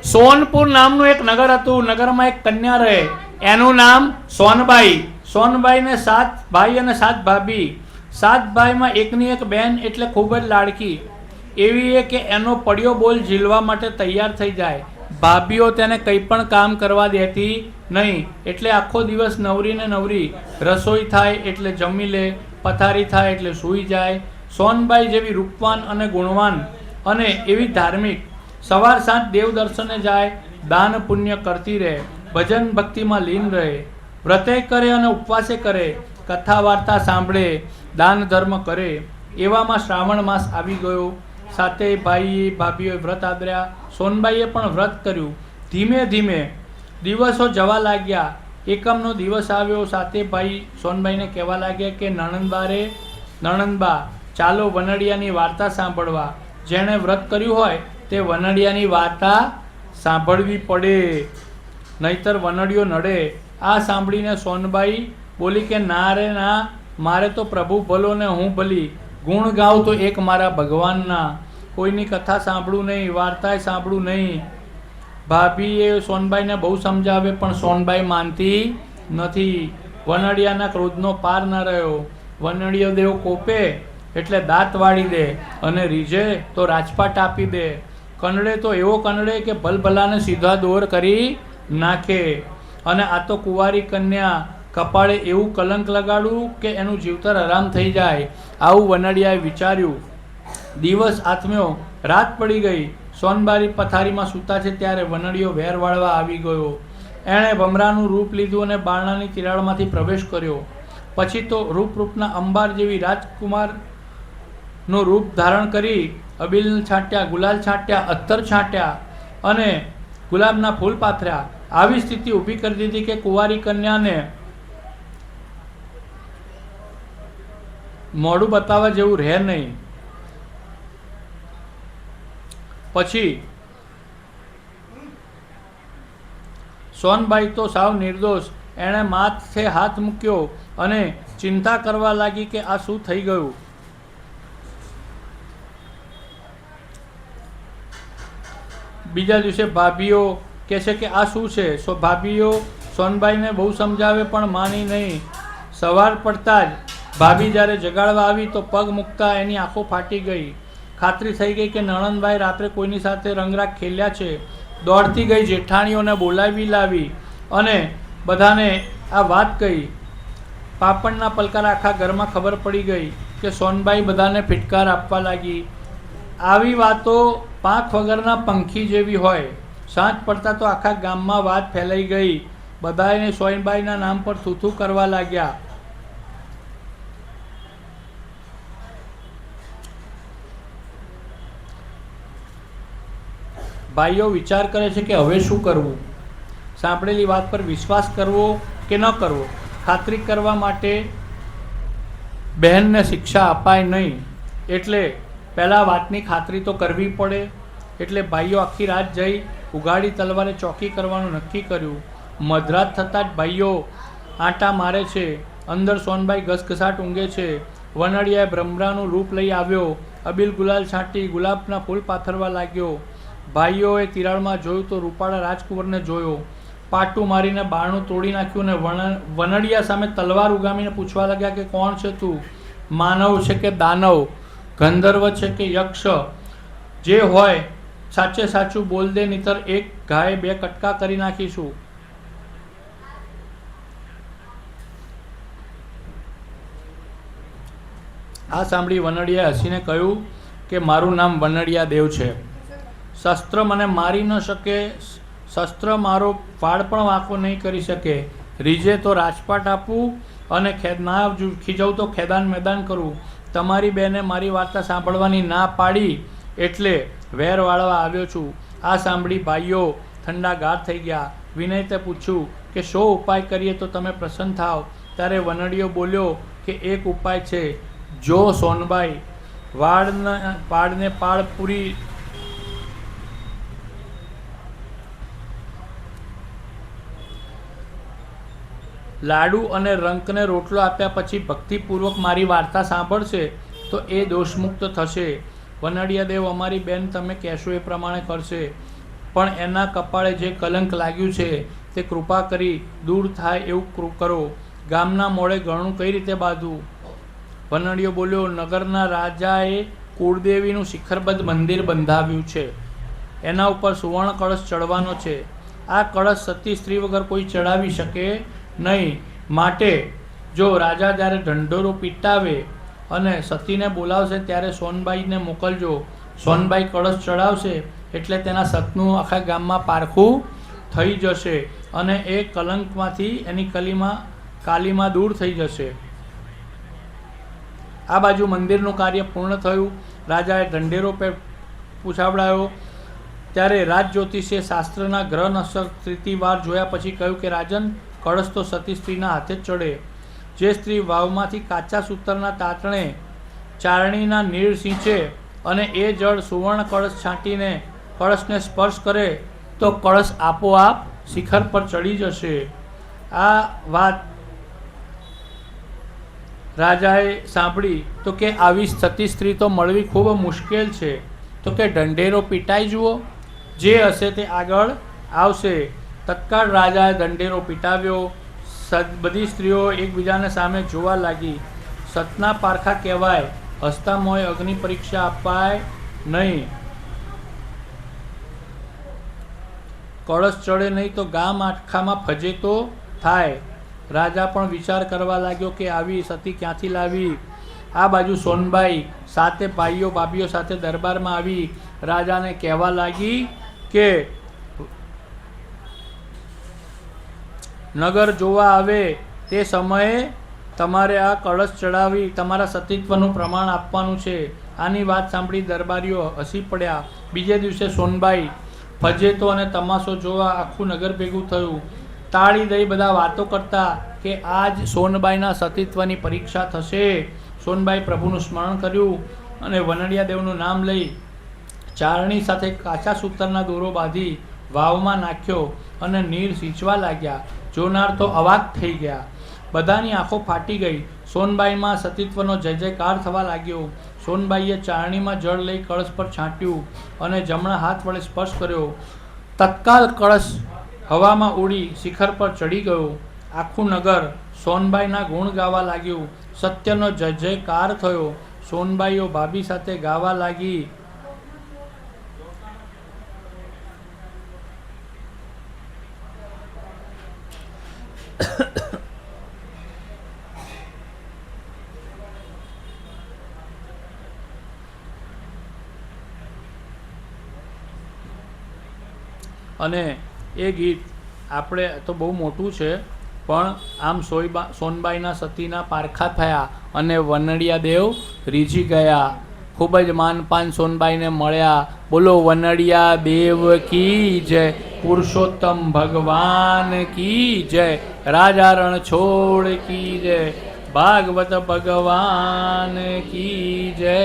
સોનપુર નામનું એક નગર હતું. નગરમાં એક કન્યા રહે, એનું નામ સોનબાઈ. સોનબાઈને 7 ભાઈ અને 7 ભાભી. 7 ભાઈમાં એકની એક બેન એટલે ખૂબ જ લાડકી. એવી એ કે એનો પડ્યો બોલ ઝીલવા માટે તૈયાર થઈ જાય. ભાભીઓ તેને કંઈ પણ કામ કરવા દેતી નહીં. એટલે આખો દિવસ નવરી ને નવરી. રસોઈ થાય એટલે જમી લે, પથારી થાય એટલે સૂઈ જાય. સોનબાઈ જેવી રૂપવાન અને ગુણવાન અને એવી ધાર્મિક, સવાર સાંજ દેવ દર્શને જાય, દાન પુણ્ય કરતી રહે, ભજન ભક્તિમાં લીન રહે, વ્રતે કરે અને ઉપવાસે કરે, કથા વાર્તા સાંભળે, દાન ધર્મ કરે. એવામાં શ્રાવણ માસ આવી ગયો. સાતે ભાઈ ભાભીઓએ વ્રત આદર્યા. સોનબાઈએ પણ વ્રત કર્યું. ધીમે ધીમે દિવસો જવા લાગ્યા. એકમનો દિવસ આવ્યો. સાતે ભાઈ સોનબાઈને કહેવા લાગ્યા કે નણંદબા ચાલો વનડિયાની વાર્તા સાંભળવા. જેણે વ્રત કર્યું હોય તે વનડિયાની વાર્તા સાંભળવી પડે, નહીતર વનડિયો નડે. આ સાંભળીને સોનબાઈ બોલી કે ના રે ના, મારે તો પ્રભુ ભલો ને હું ભલી. ગુણ ગાઉં તો એક મારા ભગવાનના. કોઈની કથા સાંભળું નહીં, વાર્તાએ સાંભળું નહીં. ભાભીએ સોનબાઈને બહુ સમજાવે પણ સોનબાઈ માનતી નથી. વનડિયાના ક્રોધનો પાર ન રહ્યો. વનડિયો દેવ કોપે એટલે દાંત વાળી દે અને રીઝે તો રાજપાટ આપી દે. કનડે તો એવો કનડે કે ભલભલાને સીધા દોર કરી નાખે. અને આ તો કુંવારી કન્યા, કપાળે એવું કલંક લગાડું કે એનું જીવતર આરામ થઈ જાય. આવું વનડિયાએ વિચાર્યું. દિવસ આથમ્યો, રાત પડી ગઈ. સોનબાઈ પથારીમાં સૂતા છે ત્યારે વનડિયો વેર વાળવા આવી ગયો. એણે ભમરાનું રૂપ લીધું અને બારણાની તિરાડમાંથી પ્રવેશ કર્યો. પછી તો રૂપના અંબાર જેવી રાજકુમારનું રૂપ ધારણ કરી અબીલ છાંટ્યા, ગુલાલ છાંટ્યા, અત્તર છાંટ્યા અને ગુલાબના ફૂલ પાથર્યા. આવી સ્થિતિ ઊભી કરી દીધી કે કુંવારી કન્યાને મોઢું બતાવવા જેવું રહે નહીં. પછી સોનબાઈ તો સાવ નિર્દોષ. એણે માથે હાથ મૂક્યો અને ચિંતા કરવા લાગી કે આ શું થઈ ગયું. બીજા દિવસે ભાભીઓ કહે છે કે આ શું છે. ભાભીઓ સોનબાઈને બહુ સમજાવે પણ માની નહીં. સવાર પડતા જ ભાભી જ્યારે જગાડવા આવી તો પગ મૂકતા એની આંખો ફાટી ગઈ. ખાતરી થઈ ગઈ કે નણંદબાઈ રાત્રે કોઈની સાથે રંગરાગ ખેલ્યા છે. દોડતી ગઈ જેઠાણીઓને બોલાવી લાવી અને બધાને આ વાત કહી. પાપડના પલકાર આખા ઘરમાં ખબર પડી ગઈ કે સોનબાઈ બધાને ફિટકાર આપવા લાગી. આવી વાતો પાંખ વગરના પંખી જેવી હોય. સાંજ પડતા તો આખા ગામમાં વાત ફેલાઈ ગઈ. બધાને સોનબાઈના નામ પર થૂથું કરવા લાગ્યા. ભાઈઓ વિચાર કરે છે કે હવે શું કરવું. સાંભળેલી વાત પર વિશ્વાસ કરવો કે ન કરવો. ખાતરી કરવા માટે બહેનને શિક્ષા અપાય નહીં. એટલે પહેલાં વાતની ખાતરી તો કરવી પડે. એટલે ભાઈઓ આખી રાત જઈ ઉઘાડી તલવારે ચોકી કરવાનું નક્કી કર્યું. મધરાત થતાં જ ભાઈઓ આંટા મારે છે. અંદર સોનબાઈ ઘસઘસાટ ઊંઘે છે. વનડિયાએ ભમરાનું રૂપ લઈ આવ્યો. અબીલ ગુલાલ છાંટી ગુલાબના ફૂલ પાથરવા લાગ્યો. ભાઈઓએ તિરાડમાં જોયું તો રૂપાળા રાજકુંવરને જોયો. પાટું મારીને બારણું તોડી નાખ્યું અને વનડિયા સામે તલવાર ઉગામીને પૂછવા લાગ્યા કે કોણ છે તું? માનવ છે કે દાનવ? ગંધર્વ છે કે યક્ષ? જે હોય સાચે સાચું બોલ દે, નહીતર એક ઘાએ 2 કટકા કરી નાખીશું. આ સાંભળી વનડિયાએ હસીને કહ્યું કે મારું નામ વનડિયા દેવ છે. શસ્ત્ર મને મારી ન શકે, શસ્ત્ર મારો વાળ પણ વાંકો નહીં કરી શકે. રીજે તો રાજપાટ આપું અને ના ખીજવું તો ખેદાન મેદાન કરું. તમારી બેને મારી વાર્તા સાંભળવાની ના પાડી એટલે વેર વાળવા આવ્યો છું. આ સાંભળી ભાઈઓ ઠંડા ગાર થઈ ગયા. વિનયતે પૂછ્યું કે શો ઉપાય કરીએ તો તમે પ્રસન્ન થાવ. ત્યારે વનડિયો બોલ્યો કે એક ઉપાય છે. જો સોનબાઈ પાડને પાડ પૂરી લાડુ અને રંકને રોટલો આપ્યા પછી ભક્તિપૂર્વક મારી વાર્તા સાંભળશે તો એ દોષમુક્ત થશે. વનડિયા દેવ અમારી બેન તમે કહેશો એ પ્રમાણે કરશે. પણ એના કપાળે જે કલંક લાગ્યું છે તે કૃપા કરી દૂર થાય એવું કરો. ગામના મોડે ગળું કઈ રીતે બાંધવું? વનડીયો બોલ્યો, નગરના રાજાએ કુળદેવીનું શિખરબદ્ધ મંદિર બંધાવ્યું છે. એના ઉપર સુવર્ણ કળશ ચડવાનો છે. આ કળશ સતી સ્ત્રી વગર કોઈ ચડાવી શકે નહીં. માટે જો રાજા જ્યારે ઢંઢોરો પીટાવે અને સતીને બોલાવશે ત્યારે સોનબાઈને મોકલજો. સોનબાઈ કળશ ચડાવશે એટલે તેના સતનું આખા ગામમાં પારખું થઈ જશે અને એ કલંકમાંથી એની કાલીમાં દૂર થઈ જશે. આ બાજુ મંદિરનું કાર્ય પૂર્ણ થયું. રાજાએ ઢંઢેરો પૂછાવડાયો ત્યારે રાજ જ્યોતિષે શાસ્ત્રના ગ્રહ નક્ષત્રવાર જોયા પછી કહ્યું કે રાજન, કળશ તો સતી સ્ત્રીના હાથે જ ચડે. જે સ્ત્રી વાવમાંથી કાચા સૂતરના તાતણે ચારણીના નીર સિંચે અને એ જળ સુવર્ણ કળશ છાંટીને કળશને સ્પર્શ કરે તો કળશ આપોઆપ શિખર પર ચડી જશે. આ વાત રાજાએ સાંભળી તો કે આવી સતી સ્ત્રી તો મળવી ખૂબ મુશ્કેલ છે. તો કે ઢંઢેરો પીટાઈ જુઓ, જે હશે તે આગળ આવશે. તત્કાળ રાજાએ ઢંઢેરો પીટાવ્યો. બધી સ્ત્રીઓ એકબીજાને સામે જોવા લાગી. સતના પારખા કહેવાય, હસતા મોંએ અગ્નિ પરીક્ષા અપાય નહીં. કળશ ચડે નહીં તો ગામ આખામાં ફજેતો થાય. રાજા પણ વિચાર કરવા લાગ્યો કે આવી સતી ક્યાંથી લાવી. આ બાજુ સોનબાઈ 7 ભાઈઓ ભાભીઓ સાથે દરબારમાં આવી રાજાને કહેવા લાગી કે નગર જોવા આવે તે સમયે તમારે આ કળશ ચડાવી તમારા સતીત્વનું પ્રમાણ આપવાનું છે. આની વાત સાંભળી દરબારીઓ હસી પડ્યા. બીજે દિવસે સોનબાઈ ફજેતો અને તમાશો જોવા આખું નગર ભેગું થયું. તાળી દઈ બધા વાતો કરતા કે આજ સોનબાઈના સતીત્વની પરીક્ષા થશે. સોનબાઈ પ્રભુનું સ્મરણ કર્યું અને વનડિયા દેવનું નામ લઈ ચારણી સાથે કાચા સૂતરના દોરો બાંધી વાવમાં નાખ્યો અને નીર સિંચવા લાગ્યા. જોનાર તો અવાક થઈ ગયા. બધાની આંખો ફાટી ગઈ. સોનબાઈમાં સતીત્વનો જય જયકાર થવા લાગ્યો. સોનબાઈએ ચારણીમાં જળ લઈ કળશ પર છાંટ્યું અને જમણા હાથ વડે સ્પર્શ કર્યો. તત્કાલ કળશ હવામાં ઉડી શિખર પર ચડી ગયો. આખું નગર સોનબાઈના ગુણ ગાવા લાગ્યું. સત્યનો જય જયકાર થયો. સોનબાઈઓ ભાભી સાથે ગાવા લાગી, અને એ ગીત આપણે તો બહુ મોટું છે પણ આમ સોનબાઈના સતીના પારખા થયા અને વનડિયા દેવ રીઝી ગયા. ખૂબ જ માનપાન સોનબાઈને મળ્યા. બોલો વનડિયા દેવ કી જય, પુરુષોત્તમ ભગવાન કી જય, રાજા રણછોડ કી જય, ભાગવત ભગવાન કી જય.